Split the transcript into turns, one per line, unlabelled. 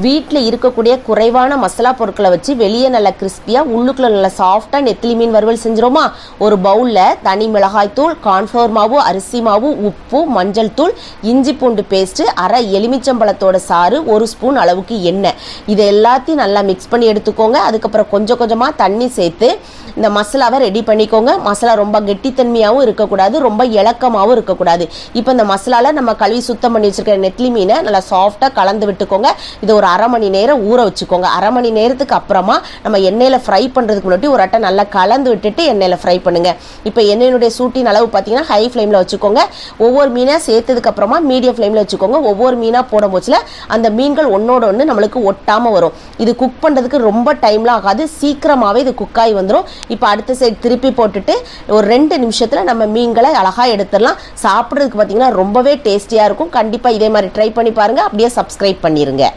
வீட்டில் இருக்கக்கூடிய குறைவான மசாலா பொருட்களை வச்சு வெளியே நல்ல கிறிஸ்பியாக உள்ளுக்குள்ள நல்ல சாஃப்டாக நெத்திலி மீன் வறுவல் செஞ்சிரோமா. ஒரு பவுலில் தனி மிளகாய் தூள், கார்ன்ஃப்ளவர் மாவு, அரிசி மாவு, உப்பு, மஞ்சள் தூள், இஞ்சி பூண்டு பேஸ்ட்டு, அரை எலுமிச்சம்பழத்தோட சாறு, 1 ஸ்பூன் அளவுக்கு எண்ணெய், இதை எல்லாத்தையும் நல்லா மிக்ஸ் பண்ணி எடுத்துக்கோங்க. அதுக்கப்புறம் கொஞ்சம் கொஞ்சமாக தண்ணி சேர்த்து இந்த மசாலாவை ரெடி பண்ணிக்கோங்க. மசாலா ரொம்ப கெட்டித்தன்மையாகவும் இருக்கக்கூடாது, ரொம்ப இலக்கமாகவும் இருக்கக்கூடாது. இப்போ இந்த மசாலாவில் நம்ம கழுவி சுத்தம் பண்ணி வச்சுருக்கிற நெத்திலி மீனை நல்லா சாஃப்டாக கலந்து விட்டுக்கோங்க. இதை ஒரு அரை மணி நேரம் ஊற வச்சுக்கோங்க. அரை மணி நேரத்துக்கு அப்புறமா நம்ம எண்ணெயில் ஃப்ரை பண்ணுறதுக்கு முன்னாடி ஒரு அட்டை நல்லா கலந்து விட்டுட்டு எண்ணெயில் ஃப்ரை பண்ணுங்கள். இப்போ எண்ணெயினுடைய சூட்டின் அளவு பார்த்தீங்கன்னா ஹை ஃப்ளேமில் வச்சுக்கோங்க. ஒவ்வொரு மீனாக சேர்த்ததுக்கு அப்புறமா மீடியம் ஃப்ளேமில் வச்சுக்கோங்க. ஒவ்வொரு மீனாக போடும் போச்சில் அந்த மீன்கள் ஒன்னோட ஒன்று நம்மளுக்கு ஒட்டாமல் வரும். இது குக் பண்ணுறதுக்கு ரொம்ப டைம்லாம் ஆகாது, சீக்கிரமாகவே இது குக்காகி வந்துடும். இப்போ அடுத்த சைடு திருப்பி போட்டுட்டு ஒரு 2 நிமிஷத்தில் நம்ம மீன்களை அழகாக எடுத்துடலாம். சாப்பிட்றதுக்கு பார்த்தீங்கன்னா ரொம்பவே டேஸ்டியாக இருக்கும். கண்டிப்பாக இதே மாதிரி ட்ரை பண்ணி பாருங்கள். அப்படியே சப்ஸ்கிரைப் பண்ணிடுங்க.